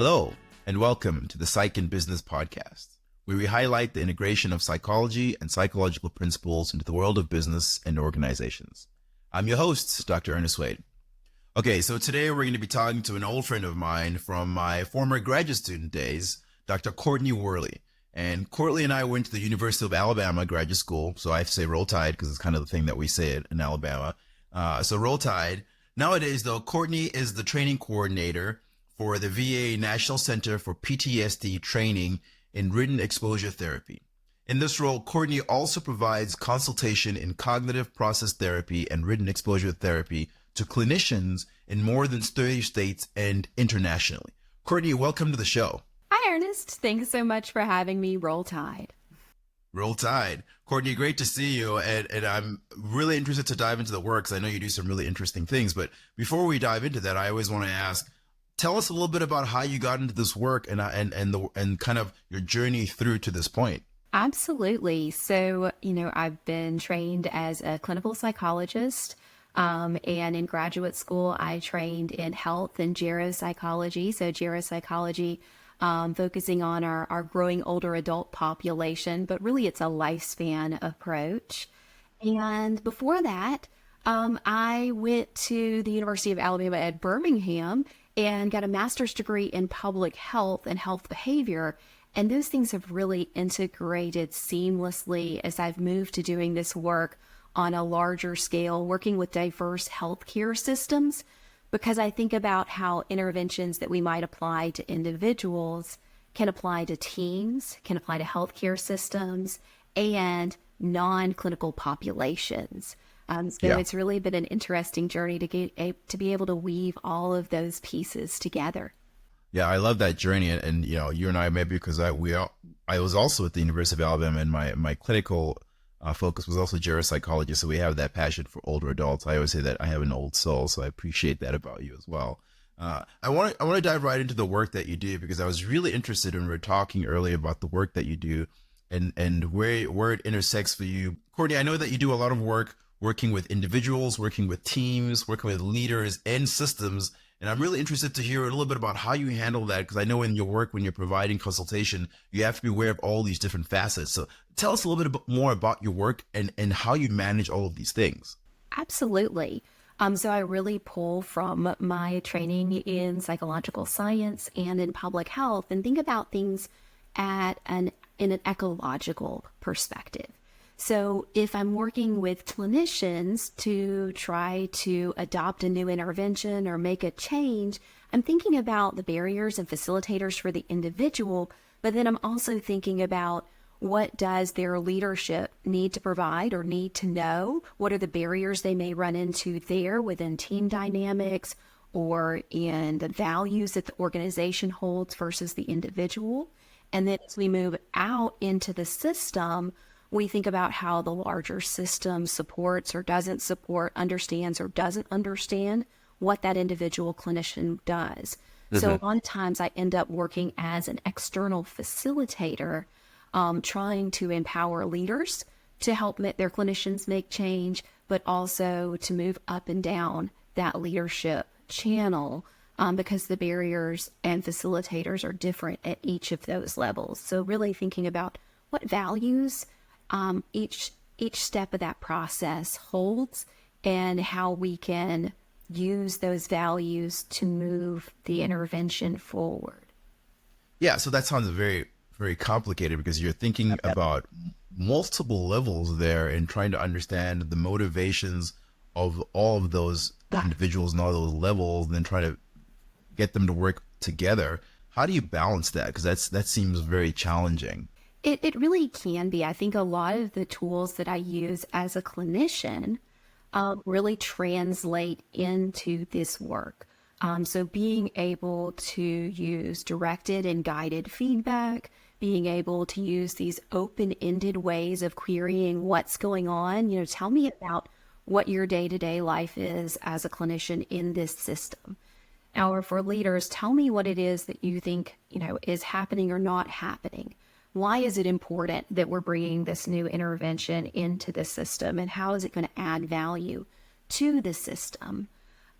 Hello, and welcome to the Psych and Business Podcast, where we highlight the integration of psychology and psychological principles into the world of business and organizations. I'm your host, Dr. Ernest Wayde. Okay, so today we're going to be talking to an old friend of mine from my former graduate student days, Dr. Courtney Worley. And Courtney and I went to the University of Alabama graduate school, so I have to say roll tide because it's kind of the thing that we say in Alabama. So roll tide. Nowadays, though, Courtney is the training coordinator for the VA National Center for PTSD Training in Written Exposure Therapy. In this role, Courtney also provides consultation in cognitive process therapy and written exposure therapy to clinicians in more than 30 states and internationally. Courtney, welcome to the show. Hi, Ernest. Thanks so much for having me. Roll Tide. Roll Tide. Courtney, great to see you. And I'm really interested to dive into the work because I know you do some really interesting things. But before we dive into that, I always want to ask, tell us a little bit about how you got into this work and kind of your journey through to this point. Absolutely. So, I've been trained as a clinical psychologist. And in graduate school, I trained in health and geropsychology. So geropsychology, focusing on our growing older adult population, but really it's a lifespan approach. And before that, I went to the University of Alabama at Birmingham and got a master's degree in public health and health behavior. And those things have really integrated seamlessly as I've moved to doing this work on a larger scale, working with diverse healthcare systems, because I think about how interventions that we might apply to individuals can apply to teams, can apply to healthcare systems, and non-clinical populations. It's really been an interesting journey to be able to weave all of those pieces together. Yeah, I love that journey, and you and I maybe because I was also at the University of Alabama, and my clinical focus was also geropsychology, so we have that passion for older adults. I always say that I have an old soul, so I appreciate that about you as well. I want to dive right into the work that you do because I was really interested when we were talking earlier about the work that you do and where it intersects for you. Courtney, I know that you do a lot of work working with individuals, working with teams, working with leaders and systems. And I'm really interested to hear a little bit about how you handle that, because I know in your work, when you're providing consultation, you have to be aware of all these different facets. So tell us a little bit more about your work and how you manage all of these things. Absolutely. So I really pull from my training in psychological science and in public health and think about things in an ecological perspective. So if I'm working with clinicians to try to adopt a new intervention or make a change, I'm thinking about the barriers and facilitators for the individual, but then I'm also thinking about what does their leadership need to provide or need to know? What are the barriers they may run into there within team dynamics or in the values that the organization holds versus the individual? And then as we move out into the system, we think about how the larger system supports or doesn't support, understands or doesn't understand what that individual clinician does. Mm-hmm. So a lot of times I end up working as an external facilitator, trying to empower leaders to help their clinicians make change, but also to move up and down that leadership channel because the barriers and facilitators are different at each of those levels. So really thinking about what values each step of that process holds and how we can use those values to move the intervention forward. Yeah, so that sounds very, very complicated because you're thinking about multiple levels there and trying to understand the motivations of all of those individuals and all those levels and then try to get them to work together. How do you balance that? Because that seems very challenging. It really can be. I think a lot of the tools that I use as a clinician really translate into this work. So being able to use directed and guided feedback, being able to use these open-ended ways of querying what's going on. Tell me about what your day-to-day life is as a clinician in this system. Or for leaders, tell me what it is that you think, is happening or not happening. Why is it important that we're bringing this new intervention into the system, and how is it going to add value to the system?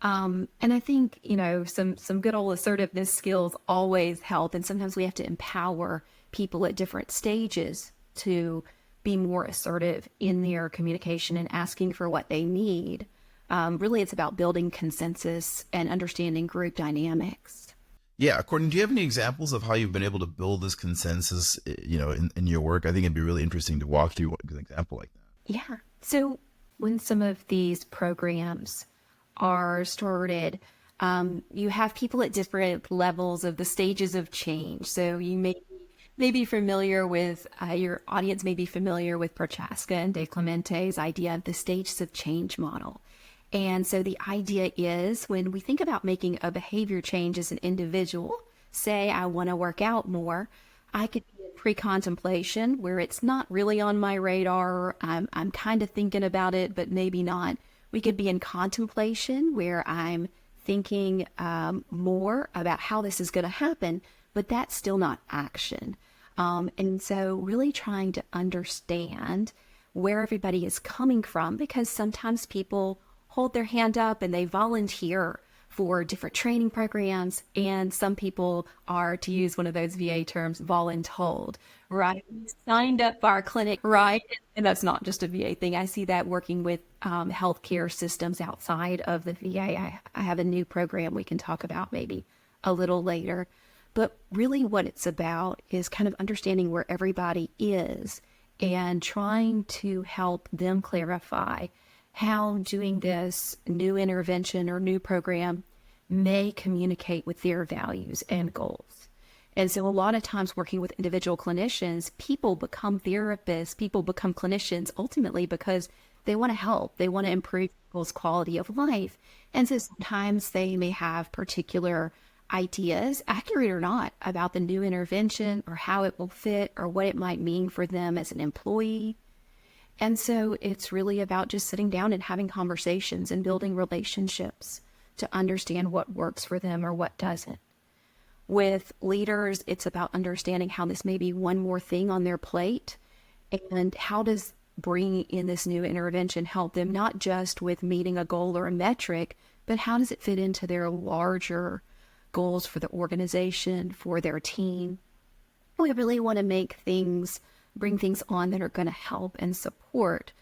And I think, some good old assertiveness skills always help. And sometimes we have to empower people at different stages to be more assertive in their communication and asking for what they need. Really, it's about building consensus and understanding group dynamics. Yeah, Courtney, do you have any examples of how you've been able to build this consensus, in your work? I think it'd be really interesting to walk through an example like that. Yeah. So when some of these programs are started, you have people at different levels of the stages of change. So you may be familiar with, your audience may be familiar with Prochaska and De Clemente's idea of the stages of change model. And so the idea is when we think about making a behavior change as an individual, say I want to work out more, I could be in pre-contemplation where it's not really on my radar. I'm kind of thinking about it, but maybe not. We could be in contemplation where I'm thinking more about how this is going to happen, but that's still not action. And so really trying to understand where everybody is coming from, because sometimes people hold their hand up and they volunteer for different training programs. And some people are, to use one of those VA terms, voluntold, right? Signed up for our clinic, right? And that's not just a VA thing. I see that working with healthcare systems outside of the VA. I have a new program we can talk about maybe a little later. But really what it's about is kind of understanding where everybody is and trying to help them clarify how doing this new intervention or new program may communicate with their values and goals. And so a lot of times working with individual clinicians, people become therapists, people become clinicians ultimately because they want to help, they want to improve people's quality of life. And so sometimes they may have particular ideas, accurate or not, about the new intervention or how it will fit or what it might mean for them as an employee. And so it's really about just sitting down and having conversations and building relationships to understand what works for them or what doesn't. With leaders, it's about understanding how this may be one more thing on their plate and how does bringing in this new intervention help them not just with meeting a goal or a metric, but how does it fit into their larger goals for the organization, for their team. We really want to bring things on that are going to help and support.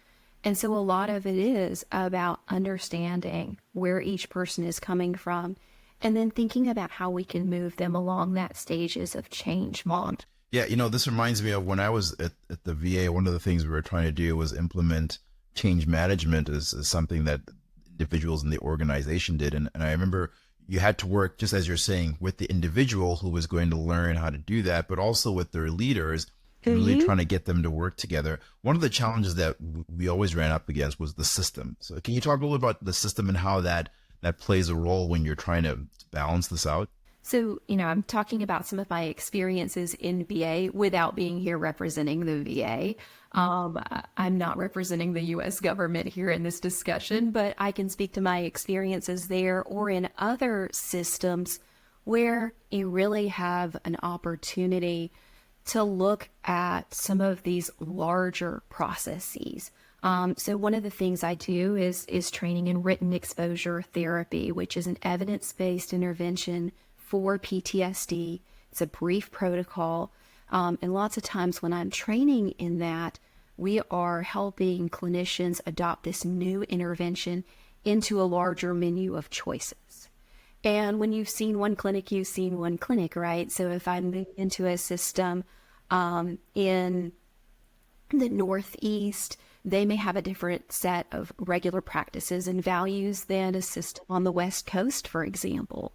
And so a lot of it is about understanding where each person is coming from and then thinking about how we can move them along that stages of change model. Yeah, this reminds me of when I was at the VA, one of the things we were trying to do was implement change management as something that individuals in the organization did. And I remember you had to work, just as you're saying, with the individual who was going to learn how to do that, but also with their leaders, really trying to get them to work together. One of the challenges that we always ran up against was the system. So can you talk a little about the system and how that plays a role when you're trying to balance this out? So, I'm talking about some of my experiences in VA without being here representing the VA. I'm not representing the U.S. government here in this discussion, but I can speak to my experiences there or in other systems where you really have an opportunity to look at some of these larger processes. So one of the things I do is training in written exposure therapy, which is an evidence-based intervention for PTSD. It's a brief protocol. And lots of times when I'm training in that, we are helping clinicians adopt this new intervention into a larger menu of choices. And when you've seen one clinic, you've seen one clinic, right? So if I move into a system in the Northeast, they may have a different set of regular practices and values than a system on the West Coast, for example.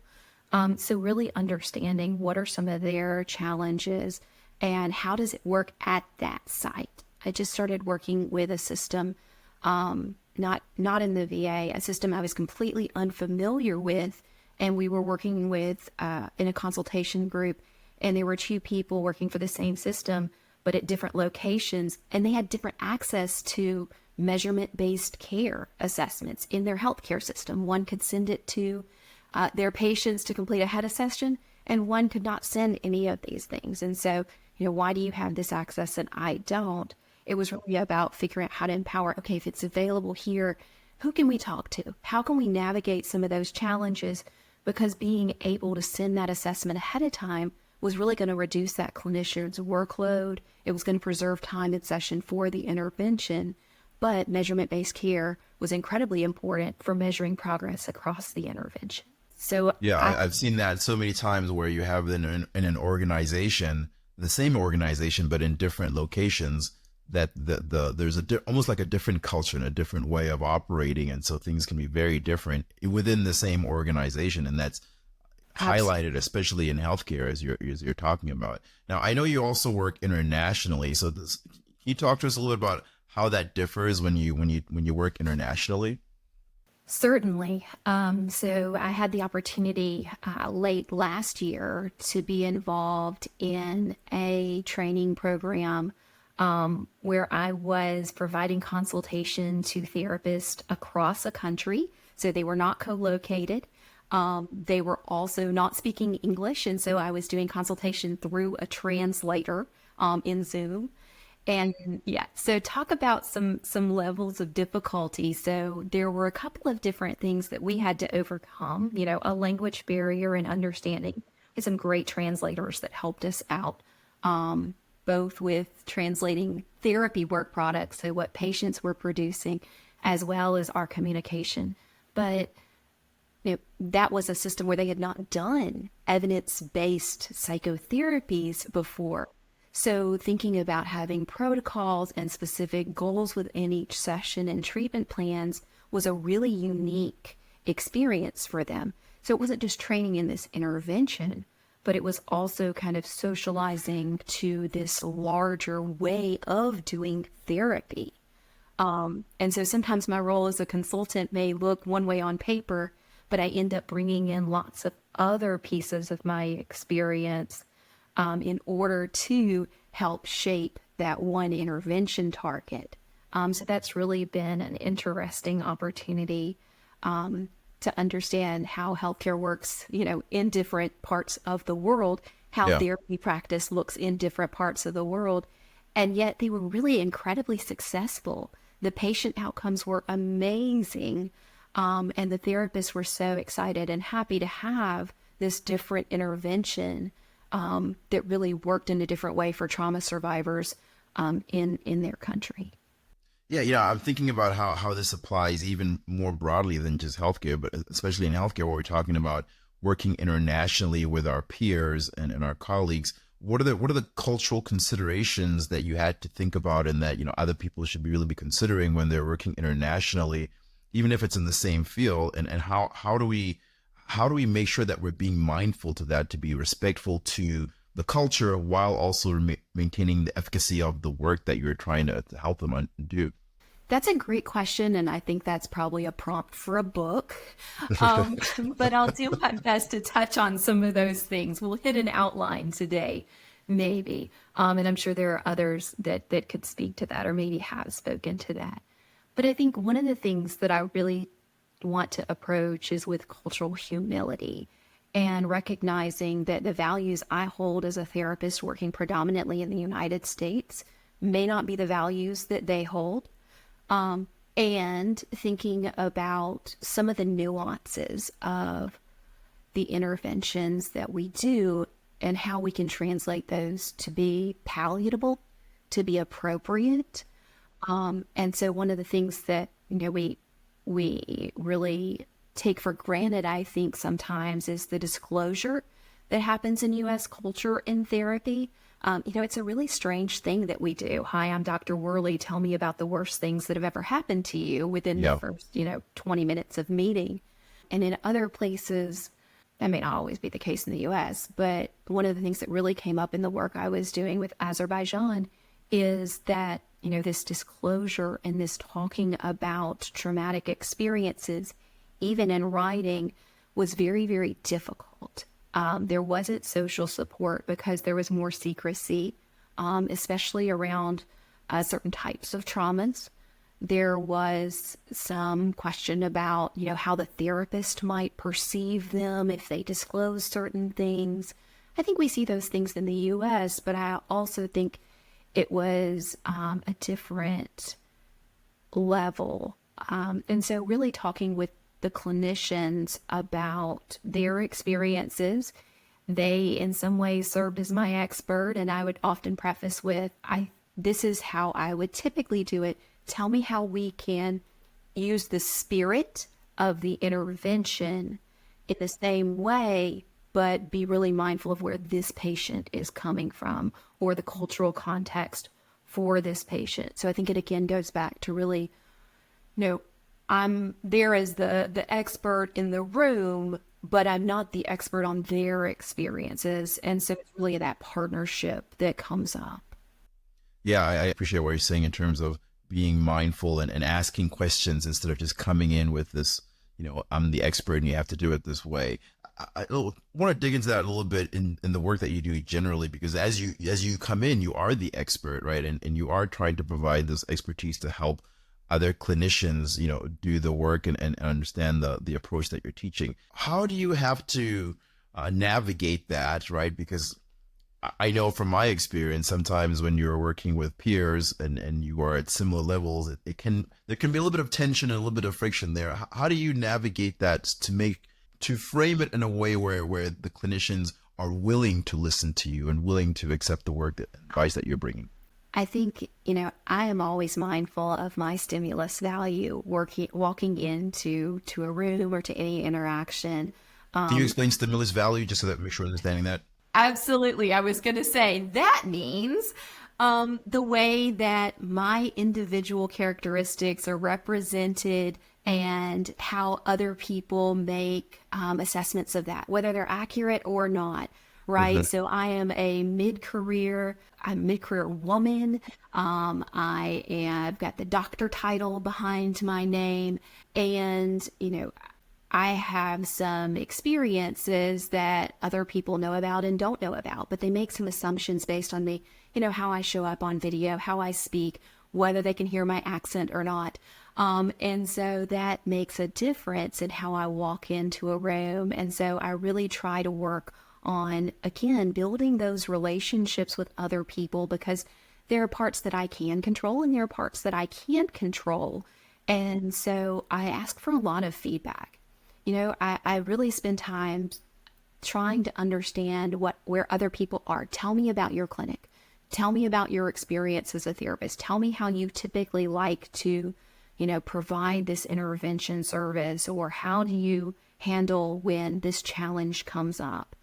So really understanding what are some of their challenges and how does it work at that site. I just started working with a system, not in the VA, a system I was completely unfamiliar with, and we were working with in a consultation group, and there were two people working for the same system, but at different locations, and they had different access to measurement-based care assessments in their healthcare system. One could send it to their patients to complete a head assessment, and one could not send any of these things. And so, why do you have this access and I don't? It was really about figuring out how to empower, okay, if it's available here, who can we talk to? How can we navigate some of those challenges? Because being able to send that assessment ahead of time was really going to reduce that clinician's workload. It was going to preserve time in session for the intervention. But measurement-based care was incredibly important for measuring progress across the intervention. So Yeah, I've seen that so many times where you have in an organization, the same organization, but in different locations, that there's almost like a different culture and a different way of operating. And so things can be very different within the same organization. And that's highlighted, especially in healthcare, as you're talking about. Now, I know you also work internationally. So can you talk to us a little bit about how that differs when you work internationally? Certainly. So I had the opportunity late last year to be involved in a training program where I was providing consultation to therapists across a country. So they were not co-located. They were also not speaking English. And so I was doing consultation through a translator in Zoom. And yeah, so talk about some levels of difficulty. So there were a couple of different things that we had to overcome, a language barrier and understanding. We had some great translators that helped us out, both with translating therapy work products, so what patients were producing, as well as our communication. But that was a system where they had not done evidence-based psychotherapies before. So thinking about having protocols and specific goals within each session and treatment plans was a really unique experience for them. So it wasn't just training in this intervention, but it was also kind of socializing to this larger way of doing therapy. And so sometimes my role as a consultant may look one way on paper, but I end up bringing in lots of other pieces of my experience in order to help shape that one intervention target. So that's really been an interesting opportunity to understand how healthcare works, in different parts of the world, how therapy practice looks in different parts of the world. And yet they were really incredibly successful. The patient outcomes were amazing. And the therapists were so excited and happy to have this different intervention that really worked in a different way for trauma survivors in their country. Yeah, I'm thinking about how this applies even more broadly than just healthcare, but especially in healthcare, where we're talking about working internationally with our peers and our colleagues. What are the cultural considerations that you had to think about, and that other people should really be considering when they're working internationally, even if it's in the same field? And how do we make sure that we're being mindful to that, to be respectful to the culture while also maintaining the efficacy of the work that you're trying to help them do? That's a great question, and I think that's probably a prompt for a book. But I'll do my best to touch on some of those things. We'll hit an outline today, maybe. And I'm sure there are others that could speak to that or maybe have spoken to that. But I think one of the things that I really want to approach is with cultural humility and recognizing that the values I hold as a therapist working predominantly in the United States may not be the values that they hold. And thinking about some of the nuances of the interventions that we do and how we can translate those to be palatable, to be appropriate. And so one of the things that, we really take for granted, I think sometimes, is the disclosure that happens in U.S. culture in therapy. It's a really strange thing that we do. Hi, I'm Dr. Worley. Tell me about the worst things that have ever happened to you within the first, 20 minutes of meeting. And in other places, that may not always be the case in the U.S., but one of the things that really came up in the work I was doing with Azerbaijan is that, this disclosure and this talking about traumatic experiences, even in writing, was very, very difficult. There wasn't social support because there was more secrecy, especially around certain types of traumas. There was some question about, how the therapist might perceive them if they disclose certain things. I think we see those things in the U.S., but I also think it was a different level And so really talking with the clinicians about their experiences. They, in some ways, served as my expert, and I would often preface with, this is how I would typically do it. Tell me how we can use the spirit of the intervention in the same way, but be really mindful of where this patient is coming from or the cultural context for this patient. So I think it again goes back to really, I'm there as the expert in the room, but I'm not the expert on their experiences. And so it's really that partnership that comes up. Yeah, I appreciate what you're saying in terms of being mindful and asking questions instead of just coming in with this, I'm the expert and you have to do it this way. I want to dig into that a little bit in the work that you do generally, because as you come in, you are the expert, right? And you are trying to provide this expertise to help other clinicians, do the work and understand the approach that you're teaching. How do you have to navigate that, right? Because I know from my experience, sometimes when you're working with peers and you are at similar levels, there can be a little bit of tension and a little bit of friction there. How do you navigate that to frame it in a way where the clinicians are willing to listen to you and willing to accept the work, advice that you're bringing? I think, I am always mindful of my stimulus value walking into a room or to any interaction. Can you explain stimulus value just so that we make sure we're understanding that? Absolutely. I was going to say that means the way that my individual characteristics are represented and how other people make assessments of that, whether they're accurate or not. Right. Mm-hmm. So I am a mid-career woman. I've got the doctor title behind my name. And, I have some experiences that other people know about and don't know about, but they make some assumptions based on me, how I show up on video, how I speak, whether they can hear my accent or not. And so that makes a difference in how I walk into a room. And so I really try to work on, again, building those relationships with other people, because there are parts that I can control and there are parts that I can't control. And so I ask for a lot of feedback. I really spend time trying to understand where other people are. Tell me about your clinic. Tell me about your experience as a therapist. Tell me how you typically like to, provide this intervention service, or how do you handle when this challenge comes up?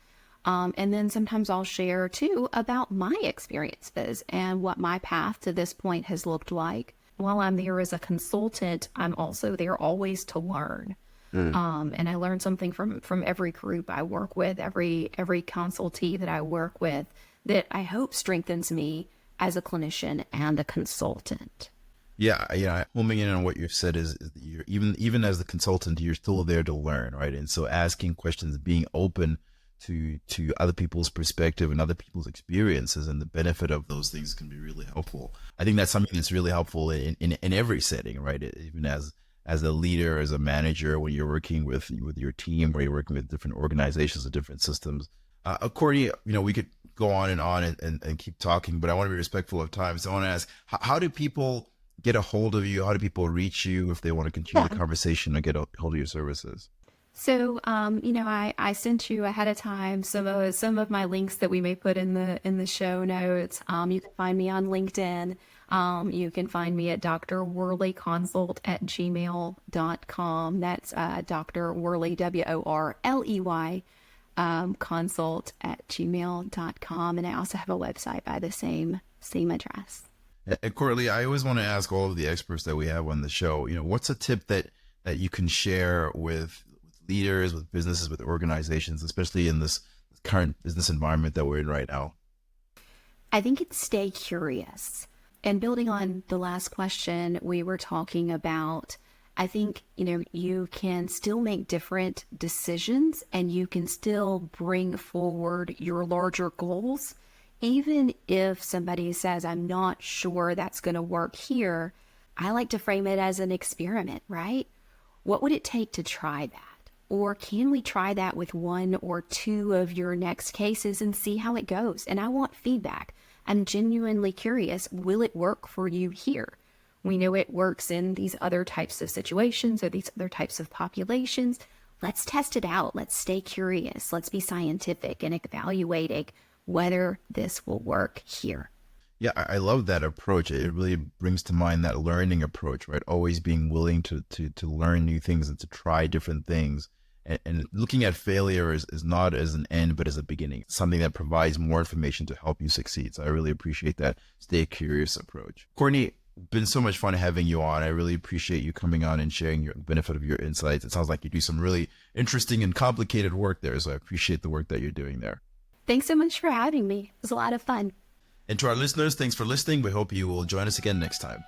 And then sometimes I'll share too about my experiences and what my path to this point has looked like. While I'm there as a consultant, I'm also there always to learn. And I learn something from every group I work with, every consultee that I work with, that I hope strengthens me as a clinician and a consultant. Yeah. Homing in on what you've said is you're, even as the consultant, you're still there to learn, right? And so asking questions, being open to other people's perspective and other people's experiences and the benefit of those things can be really helpful. I think that's something that's really helpful in every setting, right? Even as a leader, as a manager, when you're working with your team, where you're working with different organizations and different systems. Courtney, we could go on and keep talking, but I want to be respectful of time. So I want to ask, how do people get a hold of you? How do people reach you if they want to continue the conversation or get a hold of your services? So, I sent you ahead of time some of my links that we may put in the show notes. You can find me on LinkedIn. You can find me at Dr. Worley Consult at gmail.com. That's Dr. Worley, WORLEY, consult at gmail.com. And I also have a website by the same address. And Courtney, I always want to ask all of the experts that we have on the show, what's a tip that you can share with leaders, with businesses, with organizations, especially in this current business environment that we're in right now? I think it's stay curious. And building on the last question we were talking about, I think, you can still make different decisions and you can still bring forward your larger goals. Even if somebody says, I'm not sure that's going to work here, I like to frame it as an experiment, right? What would it take to try that? Or can we try that with one or two of your next cases and see how it goes? And I want feedback. I'm genuinely curious, will it work for you here? We know it works in these other types of situations or these other types of populations. Let's test it out. Let's stay curious. Let's be scientific in evaluating whether this will work here. Yeah, I love that approach. It really brings to mind that learning approach, right? Always being willing to learn new things and to try different things. And looking at failure is not as an end, but as a beginning, something that provides more information to help you succeed. So I really appreciate that stay curious approach. Courtney, been so much fun having you on. I really appreciate you coming on and sharing your benefit of your insights. It sounds like you do some really interesting and complicated work there. So I appreciate the work that you're doing there. Thanks so much for having me. It was a lot of fun. And to our listeners, thanks for listening. We hope you will join us again next time.